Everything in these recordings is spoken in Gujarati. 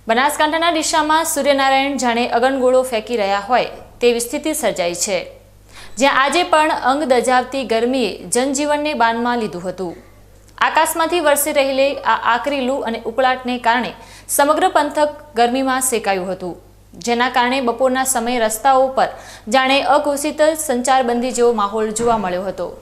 બનાસકાંઠાના ડીસામાં સૂર્યનારાયણ જાણે અગનગોળો ફેંકી રહ્યા હોય તેવી સ્થિતિ સર્જાઈ છે, જ્યાં આજે પણ અંગ દજાવતી ગરમીએ જનજીવનને બાનમાં લીધું હતું। આકાશમાંથી વરસી રહેલી આ આકરી લૂ અને ઉકળાટને કારણે સમગ્ર પંથક ગરમીમાં સેકાયું હતું, જેના કારણે બપોરના સમયે રસ્તાઓ પર જાણે અઘોષિત સંચારબંધી જેવો માહોલ જોવા મળ્યો હતો।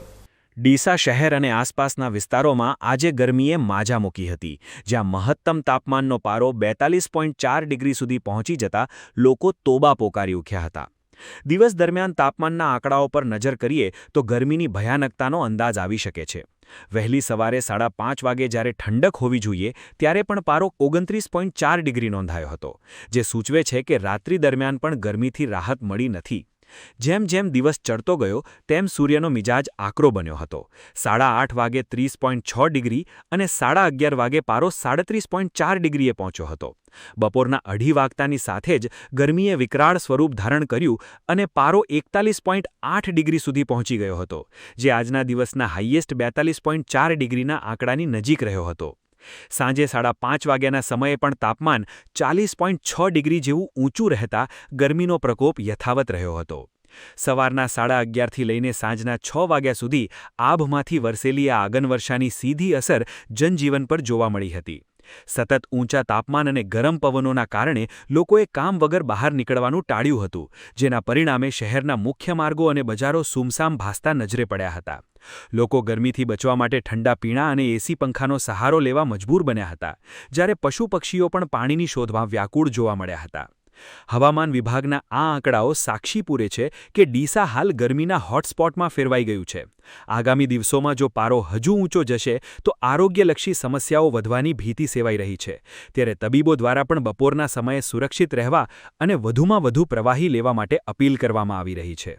ડીસા શહેર અને આસપાસના વિસ્તારોમાં આજે ગરમીએ માજા મૂકી હતી, જ્યાં મહત્તમ તાપમાનનો પારો 42.4 ડિગ્રી સુધી પહોંચી જતા લોકો તોબા પોકારી ઉઠ્યા હતા। દિવસ દરમિયાન તાપમાનના આંકડાઓ પર નજર કરીએ તો ગરમીની ભયાનકતાનો અંદાજ આવી શકે છે। વહેલી સવારે 5:30 વાગે જ્યારે ઠંડક હોવી જોઈએ ત્યારે પણ પારો 29.4 ડિગ્રી નોંધાયો હતો, જે સૂચવે છે કે રાત્રિ દરમિયાન પણ ગરમીથી રાહત મળી નથી। જેમ જેમ દિવસ ચડતો ગયો તેમ સૂર્યનો મિજાજ આકરો બન્યો હતો। 8:30 વાગે 30.6 ડિગ્રી અને 11:30 વાગે પારો 37.4 ડિગ્રીએ પહોંચ્યો હતો। બપોરના 2:30 વાગતાની સાથે જ ગરમીએ વિકરાળ સ્વરૂપ ધારણ કર્યું અને પારો 41.8 ડિગ્રી સુધી પહોંચી ગયો હતો, જે આજના દિવસના હાઈએસ્ટ 42.4 ડિગ્રીના આંકડાની નજીક રહ્યો હતો। સાંજે 5:30 વાગ્યાના સમયે પણ તાપમાન 40.6 ડિગ્રી જેવું ઊંચું રહેતા ગરમીનો પ્રકોપ યથાવત રહ્યો હતો। સવારના 11:30થી લઈને સાંજના 6 વાગ્યા સુધી આભમાંથી વરસેલી આ આગનવર્ષાની સીધી અસર જનજીવન પર જોવા મળી હતી। સતત ઊંચા તાપમાન અને ગરમ પવનોના કારણે લોકોએ કામ વગર બહાર નીકળવાનું ટાળ્યું હતું, જેના પરિણામે શહેરના મુખ્ય માર્ગો અને બજારો સૂમસામ ભાસતા નજરે પડ્યા હતા। લોકો ગરમીથી બચવા માટે ઠંડા પીણા અને એસી પંખાનો સહારો લેવા મજબૂર બન્યા હતા, જ્યારે પશુ પક્ષીઓ પણ પાણીની શોધમાં વ્યાકુળ જોવા મળ્યા હતા। હવામાન વિભાગના આ આંકડાઓ સાક્ષી પૂરે છે કે ડીસા હાલ ગરમીના હોટસ્પોટમાં ફેરવાઈ ગયું છે। આગામી દિવસોમાં જો પારો હજુ ઊંચો જશે તો આરોગ્યલક્ષી સમસ્યાઓ વધવાની ભીતિ સેવાઈ રહી છે, ત્યારે તબીબો દ્વારા પણ બપોરના સમયે સુરક્ષિત રહેવા અને વધુમાં વધુ પ્રવાહી લેવા માટે અપીલ કરવામાં આવી રહી છે।